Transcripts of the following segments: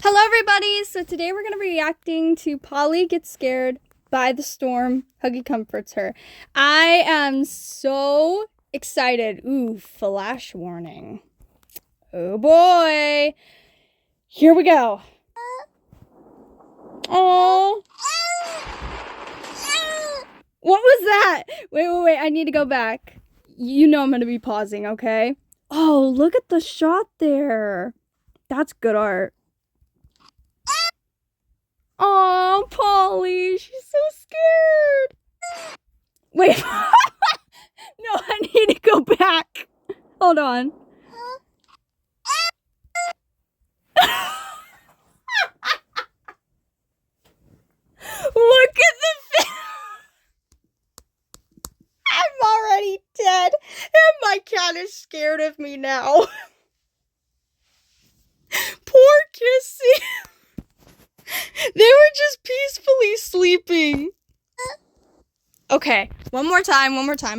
Hello everybody! So today we're going to be reacting to Polly Gets Scared by the Storm. Huggy comforts her. I am so excited. Ooh, flash warning. Oh boy. Here we go. Oh. What was that? Wait. I need to go back. You know I'm going to be pausing, okay? Oh, look at the shot there. That's good art. Oh, Polly, she's so scared. Wait. No, I need to go back. Hold on. Look at the I'm already dead. And my cat is scared of me now. Poor Kissy. They were just peacefully sleeping. Okay, one more time.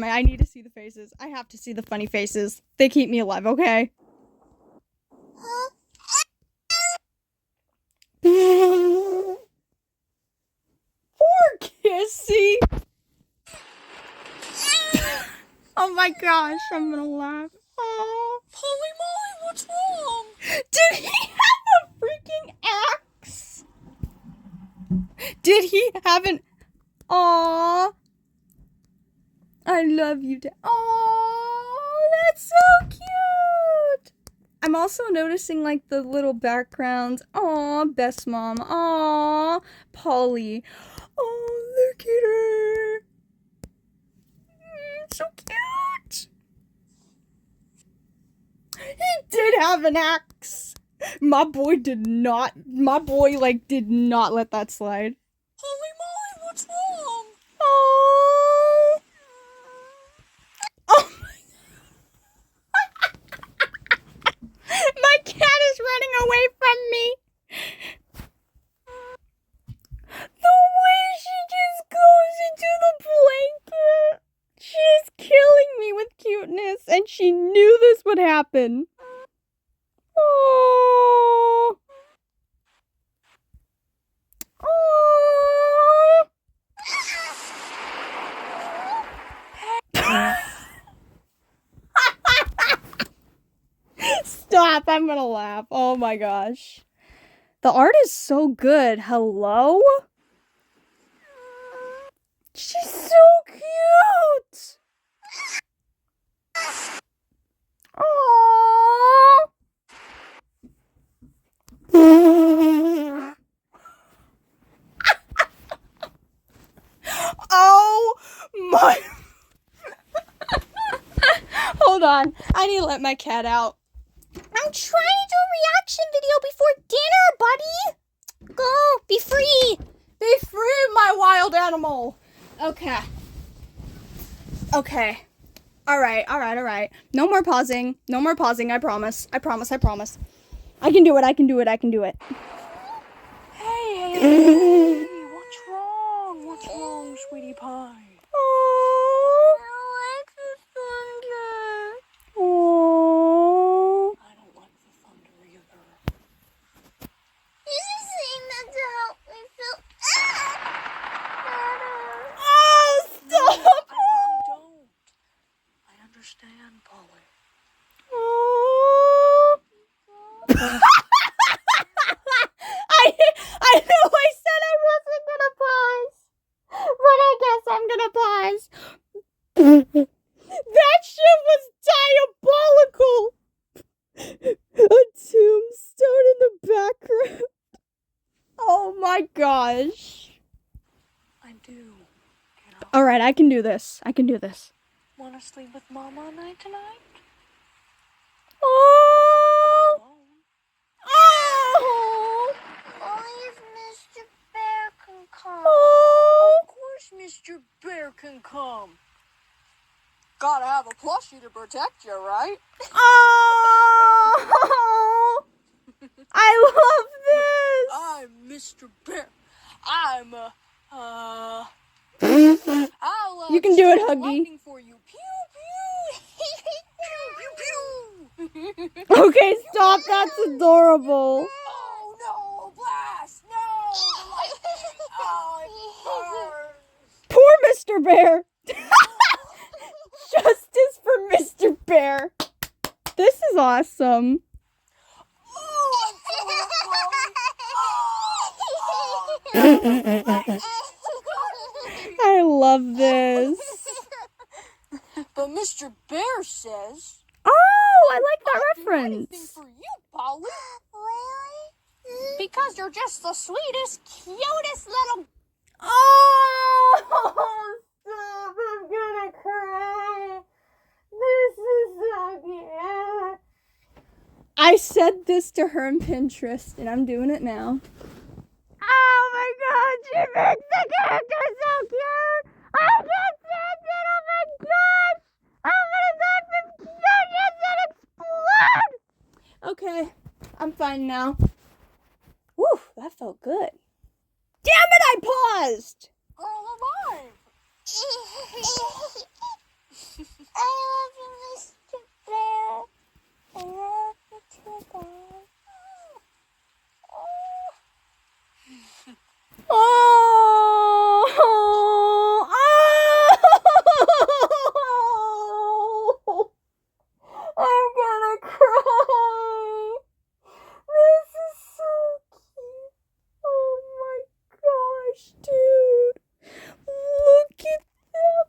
I need to see the faces. I have to see the funny faces. They keep me alive, okay? Poor Kissy. Oh my gosh, I'm gonna laugh. Oh, Holy moly, what's wrong? did he have a freaking axe? Did he have an... Aww. I love you, Dad. Oh, that's so cute. I'm also noticing like the little backgrounds. Aw, best mom. Aw, Polly. Oh, look at her. So cute. He did have an axe. My boy did not let that slide. Holy moly, what's wrong? Oh. Oh my cat is running away from me. The way she just goes into the blanket. She's killing me with cuteness, and she knew this would happen. Oh. Oh. Stop, I'm gonna laugh. Oh my gosh. The art is so good. Hello? She's so cute. Aww. Oh my. Hold on. I need to let my cat out. I'm trying to do a reaction video before dinner, buddy. Go, be free. Be free, my wild animal. Okay. All right. No more pausing. I promise. I can do it. Hey, what's wrong? What's wrong, sweetie pie? Oh. Oh. I don't like the thunder either. He's just saying that to help me feel better. Oh, stop. I really don't. I understand, Polly. Oh. I know I said I wasn't gonna pause, but I guess I'm gonna pause. That shit was diabolical. A tombstone in the background. Oh my gosh. I do. All right, I can do this. Want to sleep with Mama all night tonight? Oh. Alone. Oh. Only if Mr. Bear can come. Oh. Of course Mr. Bear can come. Gotta have a plushie to protect you, right? Oh. I love this. I'm Mr. Bear. I'm I'll You can do it, shoot Huggy. lightning for you. Pew pew. Pew pew pew. Okay, stop. That's adorable. Oh no. is awesome. I love this. But Mr. Bear says... Oh, I like that Anything reference. for you, Polly. Really? Because you're just the sweetest, cutest little... Oh, stop. I'm gonna cry. This is so cute. I said this to her in Pinterest, and I'm doing it now. Oh my god, she makes the character so cute! I can't stand it! Oh my gosh! I'm gonna die from cuteness and explode! Okay, I'm fine now. Woo, that felt good. Damn it, I paused! Girl alive. I love you, Mr. Bear. I love you too, Dad. Oh, I'm gonna cry. This is so cute. Oh my gosh, dude. Look at them.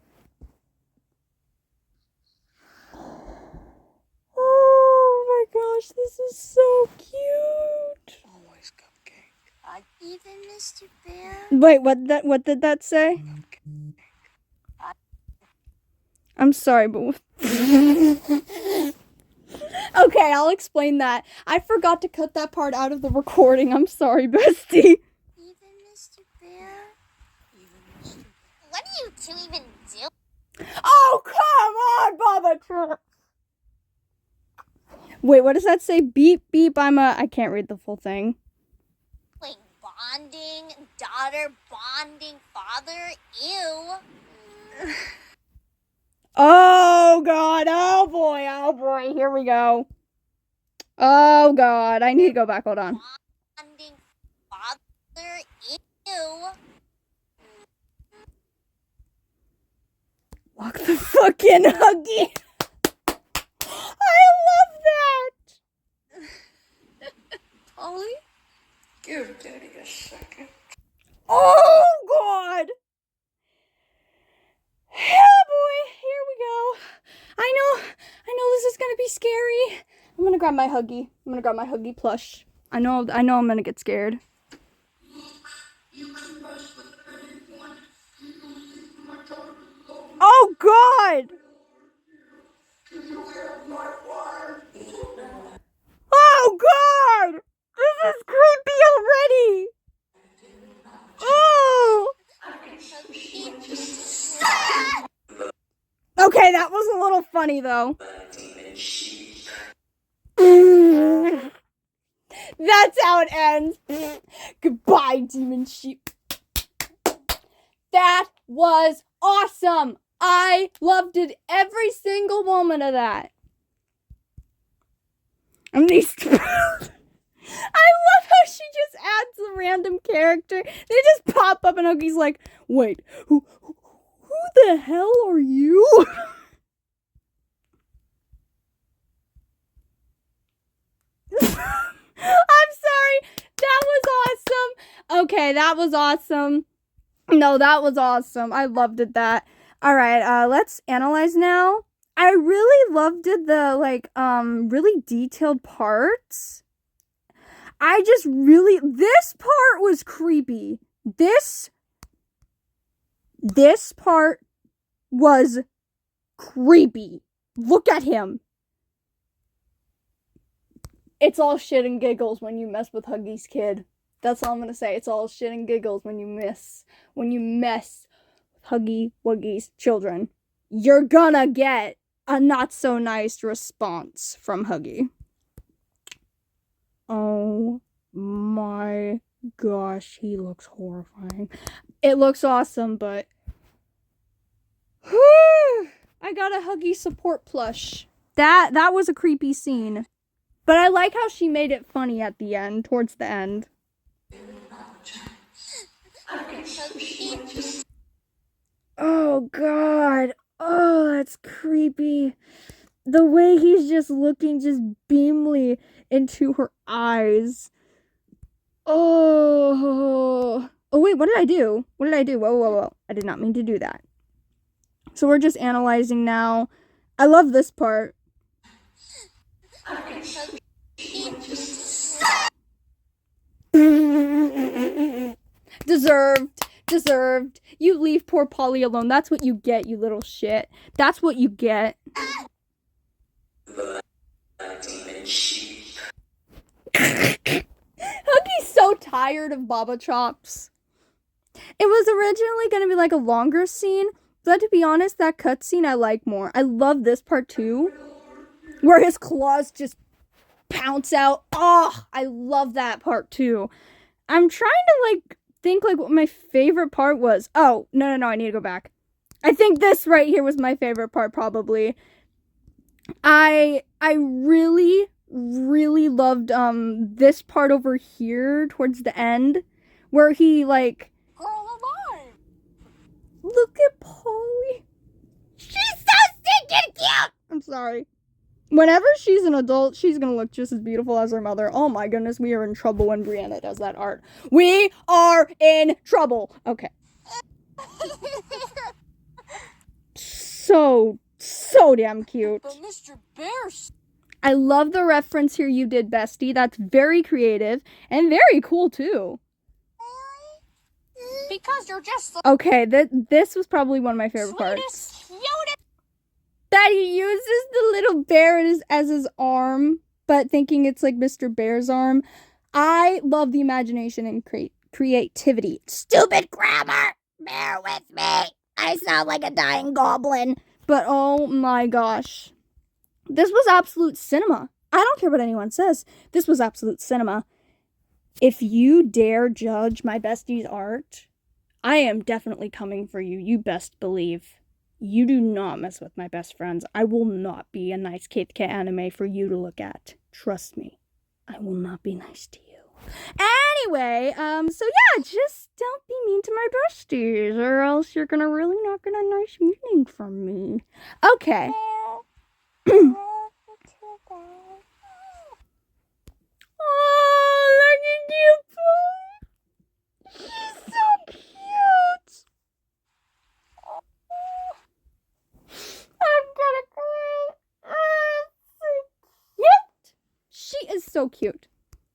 Oh my gosh, this is so cute. Always cupcake. Even Mr. Bear. Wait, what did that say? I'm sorry, but okay, I'll explain that. I forgot to cut that part out of the recording. I'm sorry, bestie. Even Mr. Bear. What do you two even do? Oh, come on, Baba Trump. Wait, what does that say? Beep, beep, I can't read the full thing. Like bonding, daughter bonding, father. Ew. Oh, God. Oh, boy. Here we go. Oh, God. I need to go back. Hold on. Bonding, father. Ew. Lock the fucking Huggy. I love that. Polly? Give Daddy a second. Oh, God. Oh, boy. Here we go. I know this is going to be scary. I'm going to grab my Huggy. I'm going to grab my Huggy plush. I know I'm going to get scared. Oh, God. Oh, God. This is creepy already. Oh. Okay, that was a little funny, though. That's how it ends. Goodbye, demon sheep. That was awesome. I loved it, every single moment of that. And these I love how she just adds a random character. They just pop up and Oogie's like, wait, who the hell are you? I'm sorry. That was awesome. Okay, that was awesome. No, that was awesome. I loved it that. All right, let's analyze now. I really loved it, the really detailed parts. This part was creepy. This part was creepy. Look at him. It's all shit and giggles when you mess with Huggy's kid. That's all I'm gonna say. It's all shit and giggles when you mess with Huggy Wuggy's children. You're gonna get a not so nice response from Huggy. Oh my gosh, he looks horrifying. It looks awesome, but I got a Huggy support plush. That was a creepy scene. But I like how she made it funny at the end, towards the end. Oh, God. Oh, that's creepy. the way he's just looking just beamly into her eyes. Oh. Oh, wait, what did I do? What did I do? Whoa. I did not mean to do that. So we're just analyzing now. I love this part. Deserved. You leave poor Polly alone. That's what you get, you little shit. That's what you get. Hookie's so tired of Baba Chops. It was originally going to be like a longer scene, but to be honest, that cutscene I like more. I love this part too, where his claws just pounce out. Oh, I love that part too. I'm trying to think what my favorite part was. Oh, no, I need to go back. I think this right here was my favorite part probably. I really loved this part over here towards the end where he like Girl alive! look at Polly. She's so stinking cute. I'm sorry. Whenever she's an adult, she's gonna look just as beautiful as her mother. Oh my goodness, we are in trouble when Brianna does that art. We are in trouble. Okay. So damn cute. But Mr. Bear's... I love the reference here you did, Bestie. That's very creative and very cool too. Because you're just the Okay, this was probably one of my favorite parts. cutest. That he uses the little bear as his arm, but thinking it's like Mr. Bear's arm. I love the imagination and creativity. Stupid grammar! Bear with me. I sound like a dying goblin. But oh my gosh. This was absolute cinema. I don't care what anyone says. This was absolute cinema. If you dare judge my bestie's art, I am definitely coming for you. You best believe. You do not mess with my best friends. I will not be a nice Kate the Cat anime for you to look at. Trust me. I will not be nice to you. Anyway, so yeah, just don't be mean to my besties, or else you're gonna really not get a nice meeting from me. Okay. Oh, look at you, Polly. She's so cute. I'm gonna cry. Oh, so cute. She is so cute.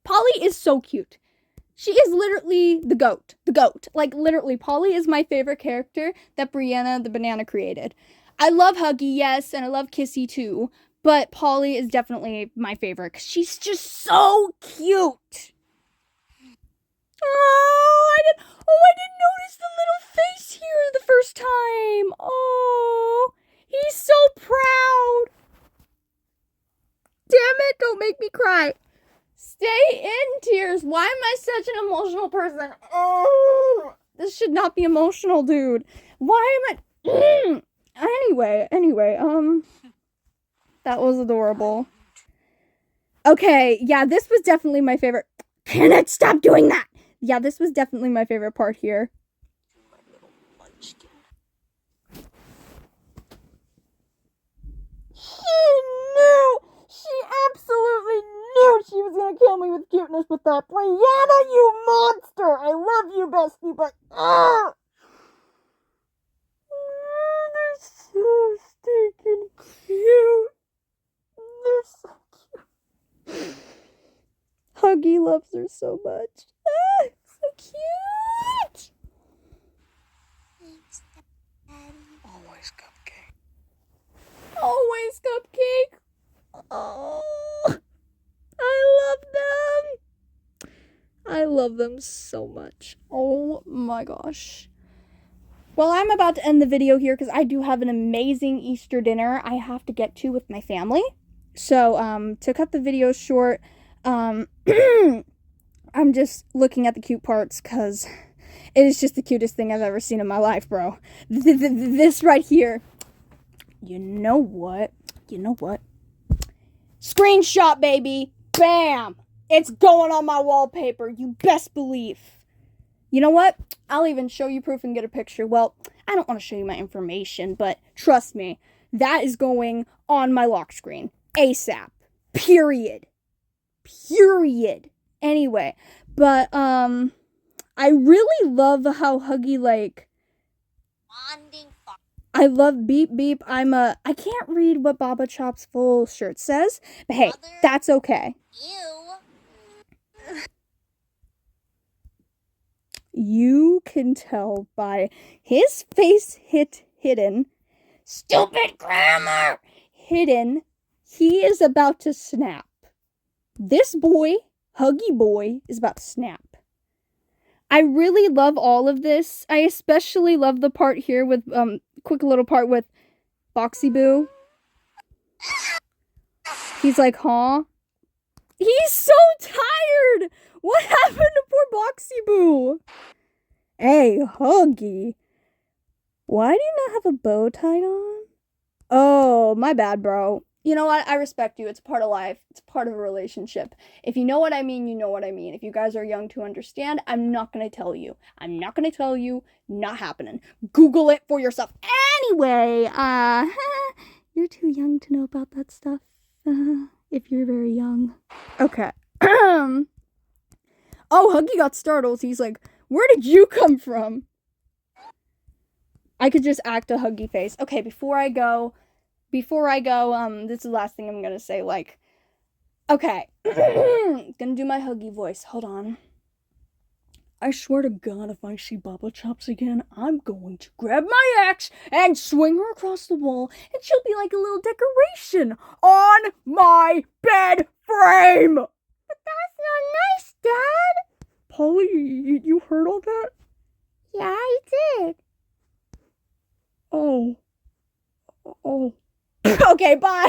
Polly is so cute. She is literally the goat. The goat. Like, literally, Polly is my favorite character that Brianna the banana created. I love Huggy, yes, and I love Kissy too. But Polly is definitely my favorite because she's just so cute. Oh, I didn't notice the little face here the first time. Oh, he's so proud. Damn it, don't make me cry. Stay in tears. Why am I such an emotional person? Oh, this should not be emotional, dude. Why am I... Anyway, that was adorable. Okay, yeah, this was definitely my favorite. Can it stop doing that? Yeah, this was definitely my favorite part here. My little munchkin. She absolutely knew she was gonna kill me with cuteness with that. Brianna, you monster! I love you, bestie, but they're so stinking cute. They're so cute. Huggy loves her so much. So cute. Always cupcake. Always cupcake. Oh, I love them. I love them so much. Oh my gosh. Well, I'm about to end the video here because I do have an amazing Easter dinner I have to get to with my family. So, to cut the video short, I'm just looking at the cute parts because it is just the cutest thing I've ever seen in my life, bro. This right here. You know what? Screenshot, baby. Bam. It's going on my wallpaper. You best believe. You know what? I'll even show you proof and get a picture. Well, I don't want to show you my information, but trust me. that is going on my lock screen ASAP. Period. Anyway, but I really love how Huggy, like, I love beep beep. I can't read what Baba Chop's full shirt says, but hey, that's okay. You can tell by his face hidden. Stupid grammar! Hidden. He is about to snap. This boy, Huggy boy, is about to snap. I really love all of this. I especially love the part here with, quick little part with Boxy Boo. He's like, huh? He's so tired! What happened to poor Boxy Boo? Hey, Huggy. Why do you not have a bow tied on? Oh, my bad, bro. You know what? I respect you. It's part of life. It's part of a relationship. If you know what I mean, you know what I mean. If you guys are young to understand, I'm not going to tell you. Not happening. Google it for yourself. Anyway, you're too young to know about that stuff. If you're very young. Okay. Oh, Huggy got startled. He's like, where did you come from? I could just act a Huggy face. Okay, before I go, this is the last thing I'm gonna say, like, okay, gonna do my Huggy voice, hold on. I swear to God, if I see Baba Chops again, I'm going to grab my axe and swing her across the wall, and she'll be like a little decoration on my bed frame! But that's not nice, Dad! Polly, you heard all that? Yeah, I did. Oh. Okay, bye.